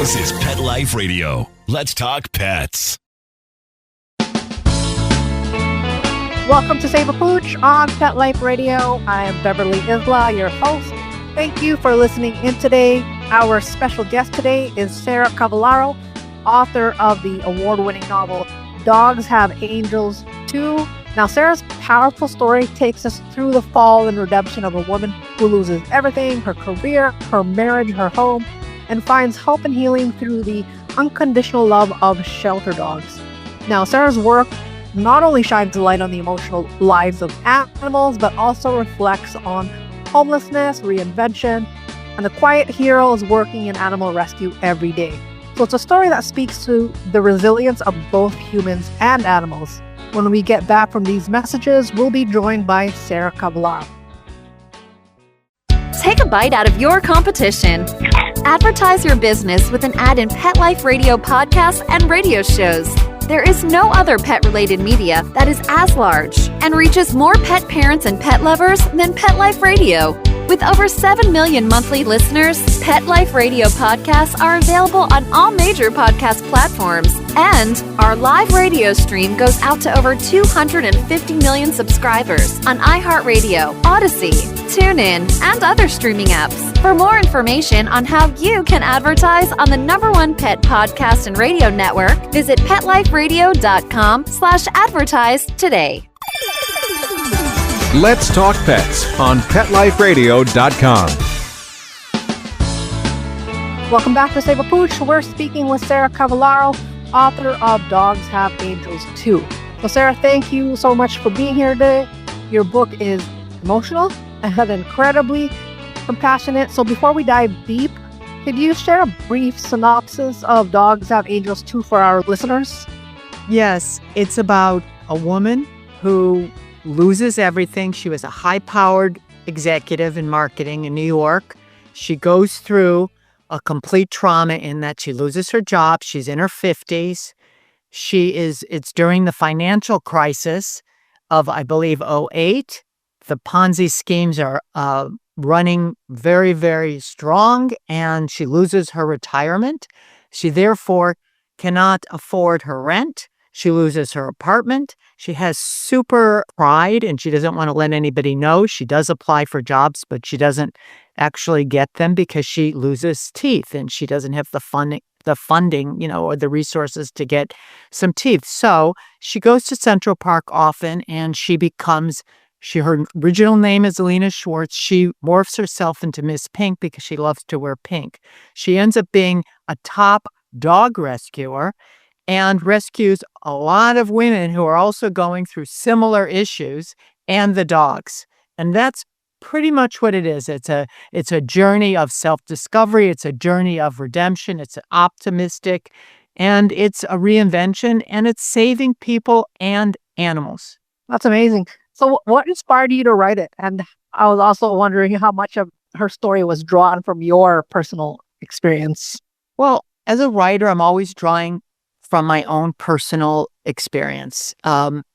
This is Pet Life Radio. Let's talk pets. Welcome to Save A Pooch on Pet Life Radio. I am Beverly Isla, your host. Thank you for listening in today. Our special guest today is Sarah Cavallaro, author of the award-winning novel Dogs Have Angels 2. Now, Sarah's powerful story takes us through the fall and redemption of a woman who loses everything, her career, her marriage, her home, and finds hope and healing through the unconditional love of shelter dogs. Now, Sarah's work not only shines a light on the emotional lives of animals, but also reflects on homelessness, reinvention, and the quiet heroes working in animal rescue every day. So it's a story that speaks to the resilience of both humans and animals. When we get back from these messages, we'll be joined by Sarah Cavallaro. Take a bite out of your competition. Advertise your business with an ad in Pet Life Radio podcasts and radio shows. There is no other pet-related media that is as large and reaches more pet parents and pet lovers than Pet Life Radio. With over 7 million monthly listeners, Pet Life Radio podcasts are available on all major podcast platforms. And our live radio stream goes out to over 250 million subscribers on iHeartRadio, Odyssey, TuneIn, and other streaming apps. For more information on how you can advertise on the #1 pet podcast and radio network, visit PetLifeRadio.com/advertise today. Let's Talk Pets on PetLifeRadio.com. Welcome back to Save A Pooch. We're speaking with Sarah Cavallaro, author of Dogs Have Angels 2. So Sarah, thank you so much for being here today. Your book is emotional and incredibly compassionate. So before we dive deep, could you share a brief synopsis of Dogs Have Angels 2 for our listeners? Yes, it's about a woman who loses everything. She was a high-powered executive in marketing in New York. She goes through a complete trauma in that she loses her job. She's in her 50s. It's during the financial crisis of, I believe, '08. The Ponzi schemes are running very, very strong, and she loses her retirement. She therefore cannot afford her rent. She loses her apartment. She has super pride, and she doesn't want to let anybody know. She does apply for jobs, but she doesn't actually get them because she loses teeth, and she doesn't have the funding, or the resources to get some teeth. So she goes to Central Park often, and her original name is Alina Schwartz. She morphs herself into Miss Pink because she loves to wear pink. She ends up being a top dog rescuer and rescues a lot of women who are also going through similar issues and the dogs. And that's pretty much what it is. It's a journey of self-discovery. It's a journey of redemption. It's optimistic, and it's a reinvention, and it's saving people and animals. That's amazing. So what inspired you to write it? And I was also wondering how much of her story was drawn from your personal experience. Well, as a writer, I'm always drawing from my own personal experience.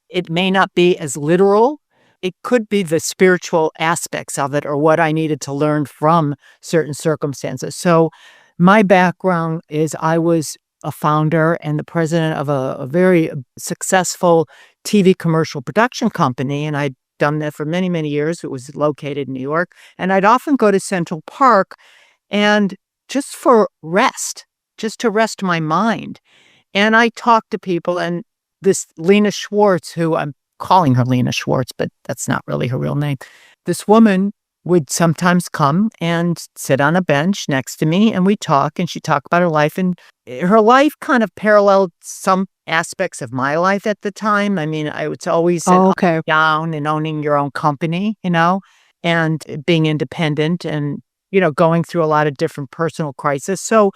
It may not be as literal. It could be the spiritual aspects of it or what I needed to learn from certain circumstances. So my background is I was a founder and the president of a very successful TV commercial production company, and I'd done that for many, many years. It was located in New York, and I'd often go to Central Park and just for rest, just to rest my mind. And I talked to people, and this Lena Schwartz, who I'm calling her Lena Schwartz, but that's not really her real name. This woman would sometimes come and sit on a bench next to me, and we'd talk, and she'd talk about her life. And her life kind of paralleled some aspects of my life at the time. I mean, it's always down and owning your own company, and being independent and, going through a lot of different personal crises. So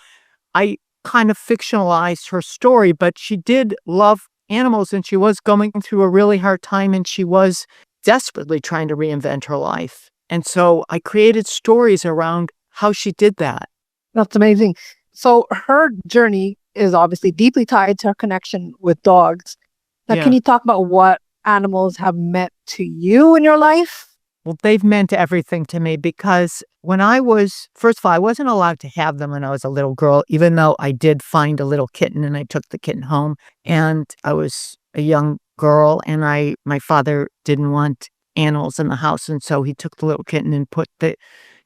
I kind of fictionalized her story, but she did love animals, and she was going through a really hard time, and she was desperately trying to reinvent her life. And so I created stories around how she did that. That's amazing. So her journey is obviously deeply tied to her connection with dogs. Now, Can you talk about what animals have meant to you in your life? Well, they've meant everything to me because first of all, I wasn't allowed to have them when I was a little girl, even though I did find a little kitten and I took the kitten home. And I was a young girl and my father didn't want animals in the house. And so he took the little kitten and put the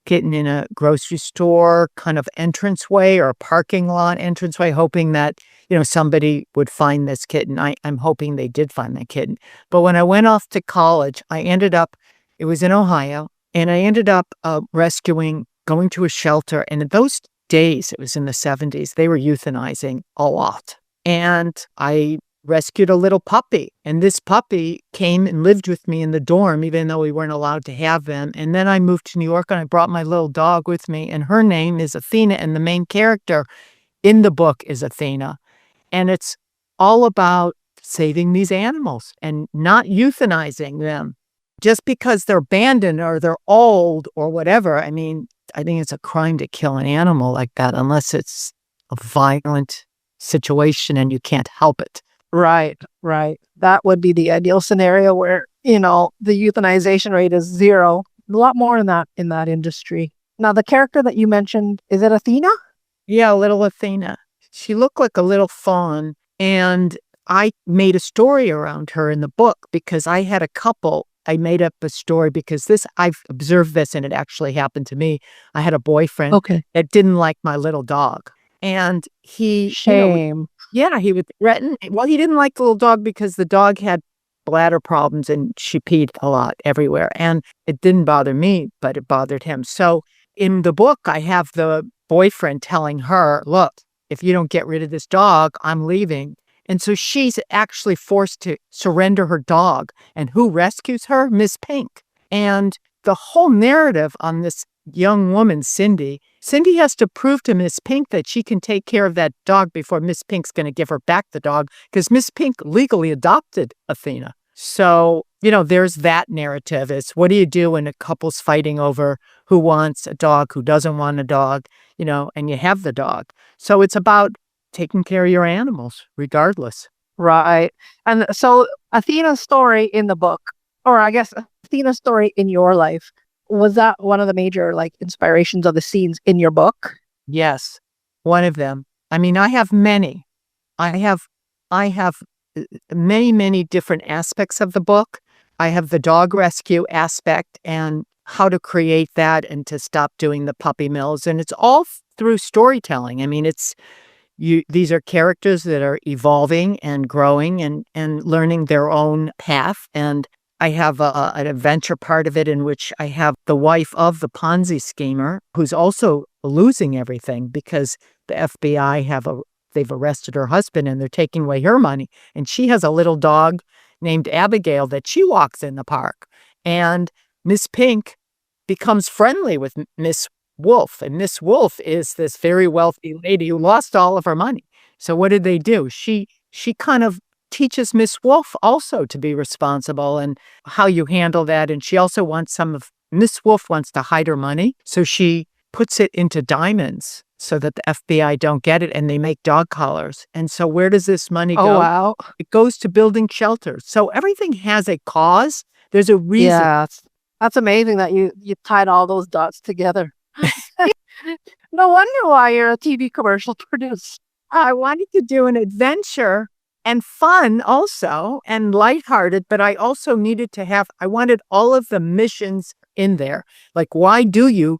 kitten in a grocery store kind of entranceway or a parking lot entranceway, hoping that, somebody would find this kitten. I'm hoping they did find that kitten. But when I went off to college, it was in Ohio, and I ended up going to a shelter. And in those days, it was in the 70s, they were euthanizing a lot. And I rescued a little puppy. And this puppy came and lived with me in the dorm, even though we weren't allowed to have them. And then I moved to New York and I brought my little dog with me. And her name is Athena. And the main character in the book is Athena. And it's all about saving these animals and not euthanizing them just because they're abandoned or they're old or whatever. I mean, I think it's a crime to kill an animal like that unless it's a violent situation and you can't help it. Right. That would be the ideal scenario where, the euthanization rate is zero. A lot more in that industry. Now, the character that you mentioned, is it Athena? Yeah, little Athena. She looked like a little fawn, and I made a story around her in the book because I had a couple. I made up a story because I've observed this and it actually happened to me. I had a boyfriend that didn't like my little dog. And he... Shame. He would threaten. Well, he didn't like the little dog because the dog had bladder problems and she peed a lot everywhere. And it didn't bother me, but it bothered him. So in the book, I have the boyfriend telling her, look, if you don't get rid of this dog, I'm leaving. And so she's actually forced to surrender her dog. And who rescues her? Miss Pink. And the whole narrative on this young woman, Cindy has to prove to Miss Pink that she can take care of that dog before Miss Pink's going to give her back the dog because Miss Pink legally adopted Athena. So, there's that narrative. It's what do you do when a couple's fighting over who wants a dog, who doesn't want a dog, and you have the dog. So it's about taking care of your animals regardless. Right. And so Athena's story in the book, or I guess Athena's story in your life, was that one of the major inspirations of the scenes in your book? Yes, one of them. I mean, I have many. I have many, many different aspects of the book. I have the dog rescue aspect and how to create that and to stop doing the puppy mills. And it's all through storytelling. I mean, these are characters that are evolving and growing and learning their own path. And I have an adventure part of it in which I have the wife of the Ponzi schemer who's also losing everything because the FBI they've arrested her husband and they're taking away her money. And she has a little dog named Abigail that she walks in the park. And Miss Pink becomes friendly with Miss Wolf. And Miss Wolf is this very wealthy lady who lost all of her money. So what did they do? She kind of teaches Miss Wolf also to be responsible and how you handle that. And she also wants Miss Wolf wants to hide her money. So she puts it into diamonds so that the FBI don't get it and they make dog collars. And so where does this money go? Oh, wow. It goes to building shelters. So everything has a cause. There's a reason. Yeah, that's amazing that you tied all those dots together. No wonder why you're a TV commercial producer. I wanted to do an adventure and fun also and lighthearted, but I also needed to I wanted all of the missions in there. Like, why do you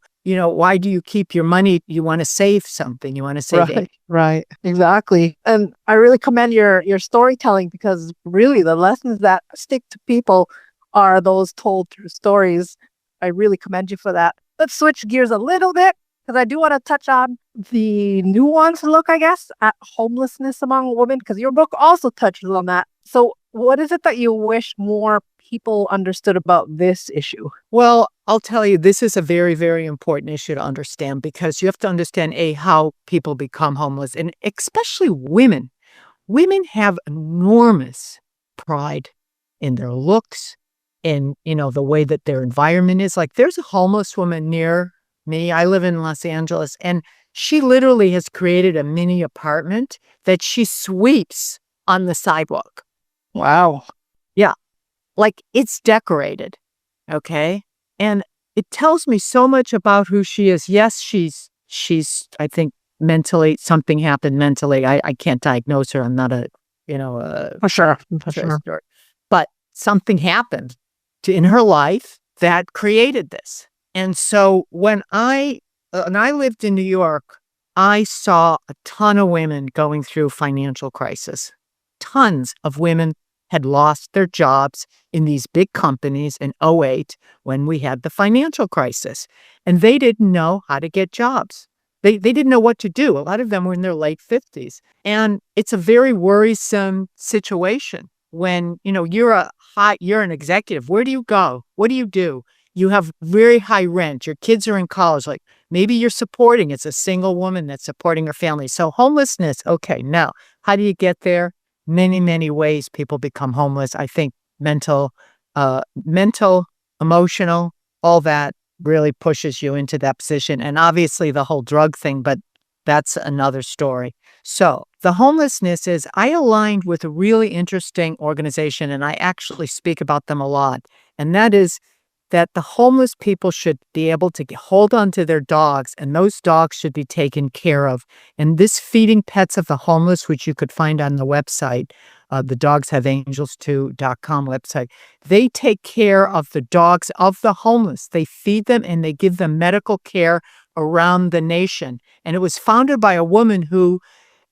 keep your money? You want to save something. You want to save it. Right. Exactly. And I really commend your storytelling because really the lessons that stick to people are those told through stories. I really commend you for that. Let's switch gears a little bit because I do want to touch on the nuanced look, I guess, at homelessness among women, because your book also touches on that. So what is it that you wish more people understood about this issue? Well, I'll tell you, this is a very, very important issue to understand because you have to understand, how people become homeless, and especially women. Women have enormous pride in their looks, in, the way that their environment is. Like, there's a homeless woman near me. I live in Los Angeles, and she literally has created a mini apartment that she sweeps on the sidewalk. Wow. Yeah. Like, it's decorated. Okay. And it tells me so much about who she is. Yes, she's I think mentally, something happened mentally. I can't diagnose her. I'm not a, For sure. For sure. but something happened in her life that created this. And so when I lived in New York, I saw a ton of women going through financial crisis. Tons of women had lost their jobs in these big companies in '08 when we had the financial crisis. And they didn't know how to get jobs. They didn't know what to do. A lot of them were in their late 50s. And it's a very worrisome situation when, you're an executive. Where do you go? What do you do? You have very high rent. Your kids are in college. Like maybe it's a single woman that's supporting her family. So homelessness. Okay. Now, how do you get there? Many, many ways people become homeless. I think mental, emotional, all that really pushes you into that position. And obviously the whole drug thing, but that's another story. So the homelessness is, I aligned with a really interesting organization, and I actually speak about them a lot. And that is that the homeless people should be able to hold on to their dogs, and those dogs should be taken care of. And this Feeding Pets of the Homeless, which you could find on the website, the dogshaveangels2.com website, they take care of the dogs of the homeless. They feed them and they give them medical care around the nation. And it was founded by a woman who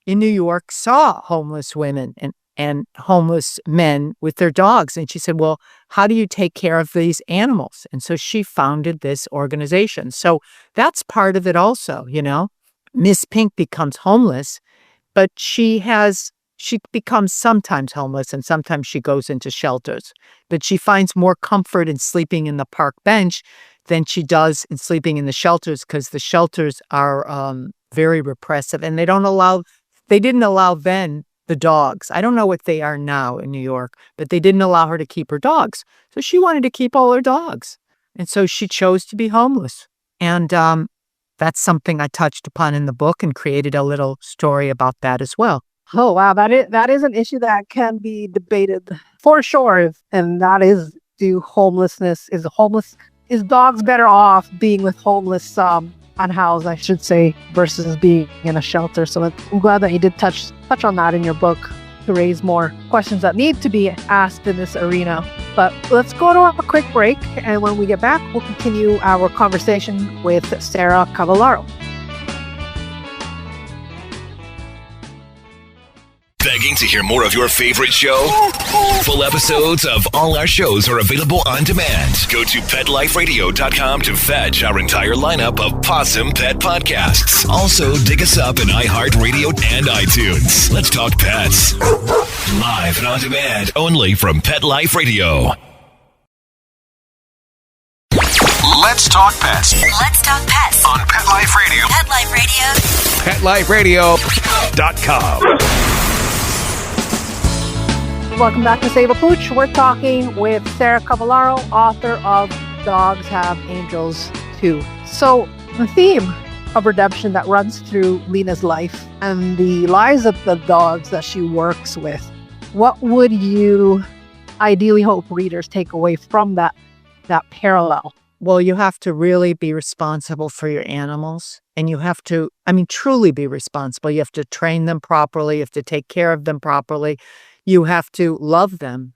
in New York saw homeless women and homeless men with their dogs. And she said, well, how do you take care of these animals? And so she founded this organization. So that's part of it also, Miss Pink becomes homeless, but she becomes sometimes homeless and sometimes she goes into shelters. But she finds more comfort in sleeping in the park bench than she does in sleeping in the shelters, because the shelters are very repressive, and they didn't allow then the dogs. I don't know what they are now in New York, but they didn't allow her to keep her dogs. So she wanted to keep all her dogs. And so she chose to be homeless. And that's something I touched upon in the book and created a little story about that as well. Oh, wow. That is an issue that can be debated for sure. And that is, is dogs better off being with homeless, unhoused, I should say, versus being in a shelter? So I'm glad that you did touch on that in your book to raise more questions that need to be asked in this arena. But let's go to a quick break. And when we get back, we'll continue our conversation with Sarah Cavallaro. Begging to hear more of your favorite show? Full episodes of all our shows are available on demand. Go to PetLifeRadio.com to fetch our entire lineup of Possum Pet podcasts. Also, dig us up in iHeartRadio and iTunes. Let's talk pets. Live and on demand, only from Pet Life Radio. Let's talk pets. Let's talk pets On Pet Life Radio. Pet Life Radio. PetLifeRadio.com. Welcome back to Save A Pooch. We're talking with Sarah Cavallaro, author of Dogs Have Angels Too. So the theme of redemption that runs through Lena's life and the lives of the dogs that she works with, what would you ideally hope readers take away from that parallel? Well, you have to really be responsible for your animals, and you have to, truly be responsible. You have to train them properly. You have to take care of them properly. You have to love them.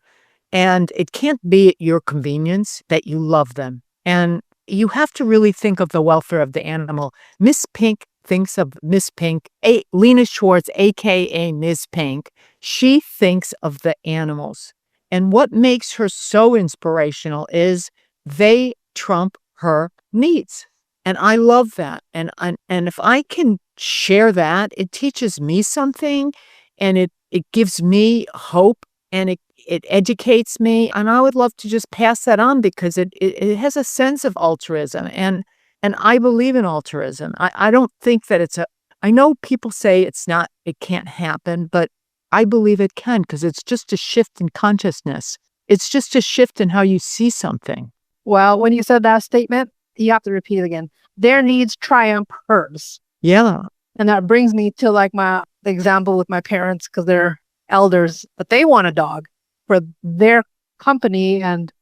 And it can't be at your convenience that you love them. And you have to really think of the welfare of the animal. Miss Pink thinks of Miss Pink, Lena Schwartz, a.k.a. Ms. Pink. She thinks of the animals. And what makes her so inspirational is they trump her needs. And I love that. And if I can share that, it teaches me something, and it gives me hope, and it educates me. And I would love to just pass that on, because it has a sense of altruism. And I believe in altruism. I don't think that I know people say it can't happen, but I believe it can, because it's just a shift in consciousness. It's just a shift in how you see something. Well, when you said that statement, you have to repeat it again. Their needs triumph hers. Yeah. And that brings me to my example with my parents, because they're elders, but they want a dog for their company and,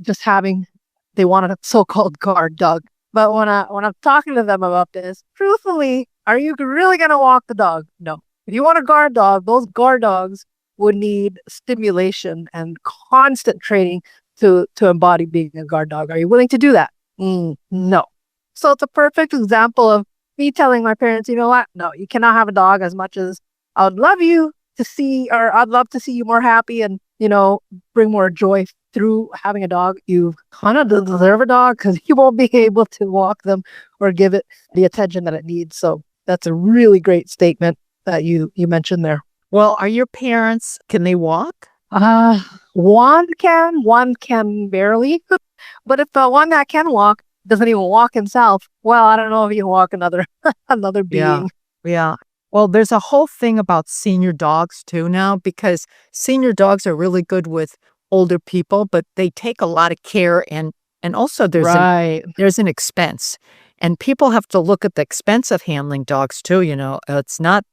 just having they want a so-called guard dog. But when I'm talking to them about this, truthfully, are you really gonna walk the dog? No. If you want a guard dog, those guard dogs would need stimulation and constant training to embody being a guard dog. Are you willing to do that? No. So it's a perfect example of me telling my parents, you know what? No, you cannot have a dog. As much as I would love you to see, or I'd love to see you more happy and, bring more joy through having a dog, you kind of deserve a dog because you won't be able to walk them or give it the attention that it needs. So that's a really great statement that you mentioned there. Well, are your parents, can they walk? One can barely. But if the one that can walk doesn't even walk himself, well, I don't know if he can walk another being. Yeah. Well, there's a whole thing about senior dogs too now, because senior dogs are really good with older people, but they take a lot of care, and also there's an expense. And people have to look at the expense of handling dogs too, It's not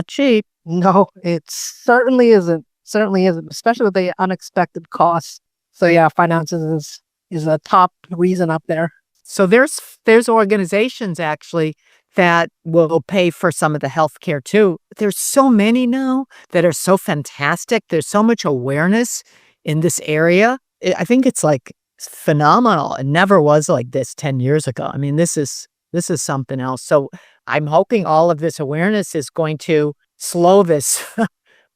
cheap. No, it certainly isn't. Certainly isn't, especially with the unexpected costs. So yeah, finances is a top reason up there. So there's organizations actually that will pay for some of the health care too. There's so many now that are so fantastic. There's so much awareness in this area. I think it's like phenomenal. It never was like this 10 years ago. I mean, this is something else. So I'm hoping all of this awareness is going to slow this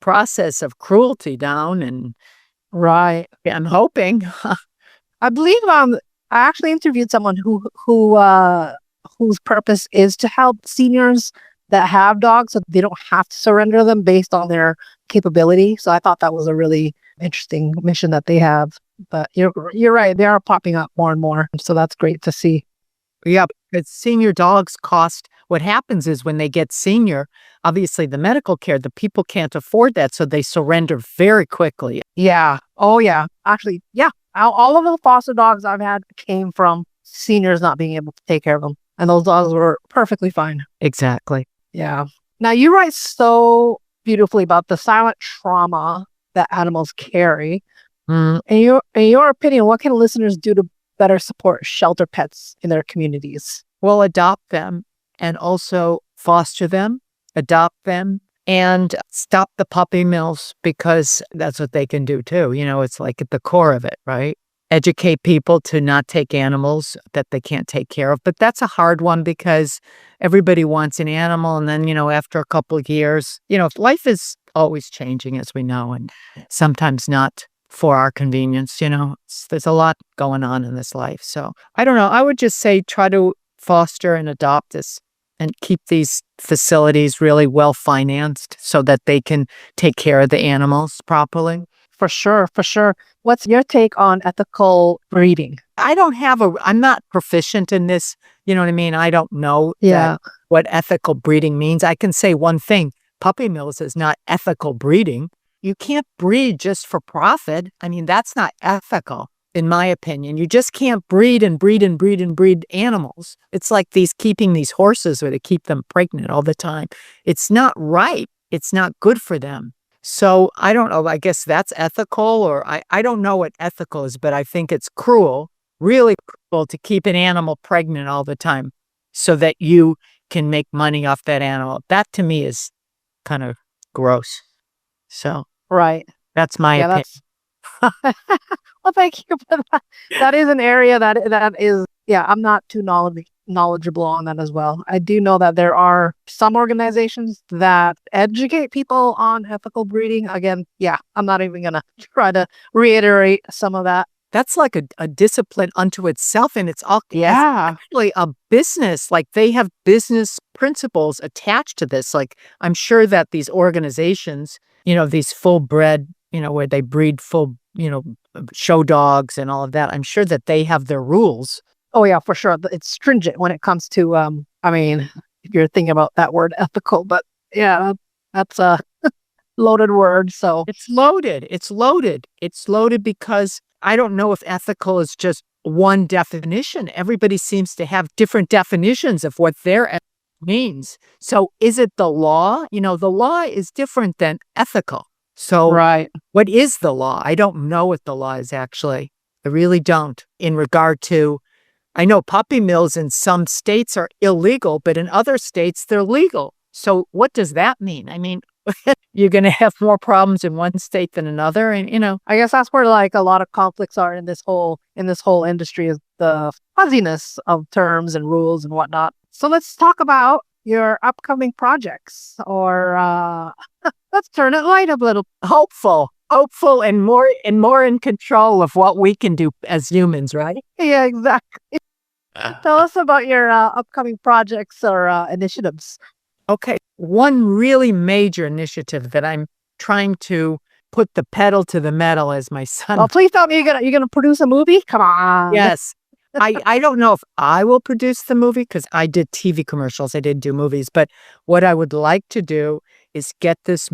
process of cruelty down. And right, I'm hoping. I believe I actually interviewed someone whose purpose is to help seniors that have dogs so they don't have to surrender them based on their capability. So I thought that was a really interesting mission that they have. But you're right, they are popping up more and more. So that's great to see. Yeah, because senior dogs cost, what happens is when they get senior, obviously the medical care, the people can't afford that. So they surrender very quickly. Yeah. Oh, yeah. Actually, yeah. All of the foster dogs I've had came from seniors not being able to take care of them. And those dogs were perfectly fine. Exactly. Yeah. Now, you write so beautifully about the silent trauma that animals carry. In your opinion, what can listeners do to better support shelter pets in their communities? Well, adopt them and also foster them, adopt them, and stop the puppy mills, because that's what they can do too. It's like at the core of it, right? Educate people to not take animals that they can't take care of. But that's a hard one because everybody wants an animal. And then, after a couple of years, life is always changing, as we know, and sometimes not for our convenience. There's a lot going on in this life. So I don't know. I would just say try to foster and adopt this and keep these facilities really well financed so that they can take care of the animals properly. For sure. What's your take on ethical breeding? I'm not proficient in this. You know what I mean? I don't know what ethical breeding means. I can say one thing. Puppy mills is not ethical breeding. You can't breed just for profit. I mean, that's not ethical, in my opinion. You just can't breed and breed and breed and breed animals. It's like keeping these horses where they keep them pregnant all the time. It's not right. It's not good for them. So I don't know. I guess that's ethical, or I don't know what ethical is, but I think it's cruel, really cruel, to keep an animal pregnant all the time so that you can make money off that animal. That to me is kind of gross. So right, that's my opinion. Well, thank you for that. That is an area that is, I'm not too knowledgeable on that as well. I do know that there are some organizations that educate people on ethical breeding. Again, I'm not even going to try to reiterate some of that. That's like a discipline unto itself, and it's actually a business. Like they have business principles attached to this. Like I'm sure that these organizations, these full bred, where they breed full, show dogs and all of that, I'm sure that they have their rules. Oh yeah, for sure. It's stringent when it comes to, if you're thinking about that word ethical, but yeah, that's a loaded word. So it's loaded. It's loaded because I don't know if ethical is just one definition. Everybody seems to have different definitions of what their ethical means. So is it the law? The law is different than ethical. So right. What is the law? I don't know what the law is actually. I really don't. In regard to, I know puppy mills in some states are illegal, but in other states they're legal. So what does that mean? I mean, you're going to have more problems in one state than another. And, I guess that's where like a lot of conflicts are in this whole industry, is the fuzziness of terms and rules and whatnot. So let's talk about your upcoming projects, or let's turn it light a little. hopeful and more in control of what we can do as humans, right? Yeah, exactly. Tell us about your upcoming projects or initiatives. Okay. One really major initiative that I'm trying to put the pedal to the metal, as my son. Oh, please tell me you're gonna produce a movie. Come on. Yes. I don't know if I will produce the movie because I did TV commercials. I didn't do movies. But what I would like to do is get this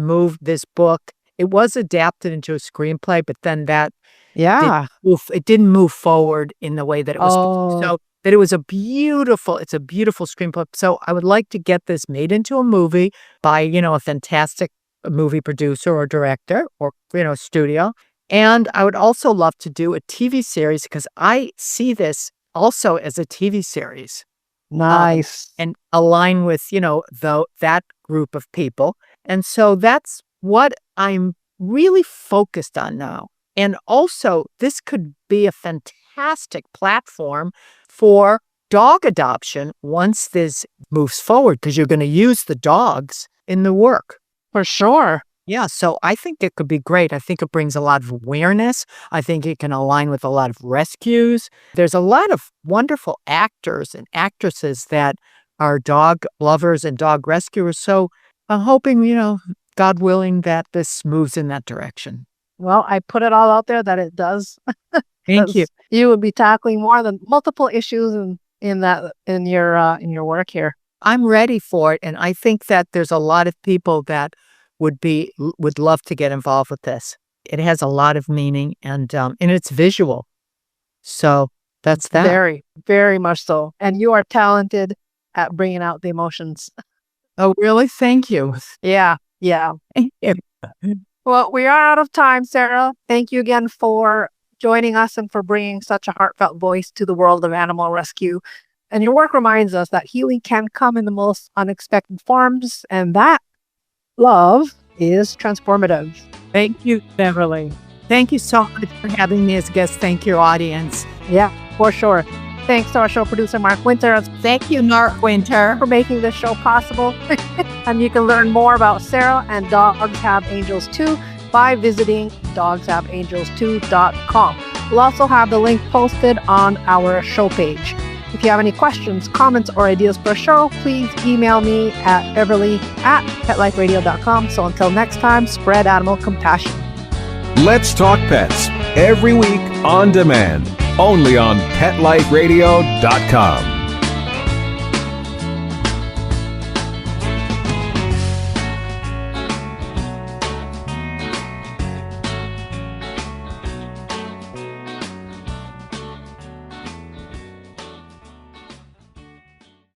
book. It was adapted into a screenplay, but then it didn't move forward in the way that it was supposed to. So that it was it's a beautiful screenplay. So I would like to get this made into a movie by, a fantastic movie producer or director or, studio. And I would also love to do a TV series because I see this also as a TV series. Nice. And align with, that group of people. And so that's what I'm really focused on now. And also, this could be a fantastic platform for dog adoption once this moves forward, because you're going to use the dogs in the work. For sure. Yeah, so I think it could be great. I think it brings a lot of awareness. I think it can align with a lot of rescues. There's a lot of wonderful actors and actresses that are dog lovers and dog rescuers. So I'm hoping, God willing, that this moves in that direction. Well, I put it all out there that it does. Thank you. You would be tackling more than multiple issues in your work here. I'm ready for it, and I think that there's a lot of people that would love to get involved with this. It has a lot of meaning, and it's visual. So that's that. Very, very much so. And you are talented at bringing out the emotions. Oh, really? Thank you. Yeah. Well, we are out of time, Sarah. Thank you again for joining us and for bringing such a heartfelt voice to the world of animal rescue. And your work reminds us that healing can come in the most unexpected forms, and that love is transformative. Thank you, Beverly. Thank you so much for having me as a guest. Thank your audience. Yeah, for sure. Thanks to our show producer, Mark Winter. Thank you, Mark Winter, for making this show possible. And you can learn more about Sarah and Dogs Have Angels 2 by visiting dogshaveangels2.com. We'll also have the link posted on our show page. If you have any questions, comments, or ideas for a show, please email me at beverly@petliferadio.com. So until next time, spread animal compassion. Let's Talk Pets, every week on demand, only on PetLifeRadio.com.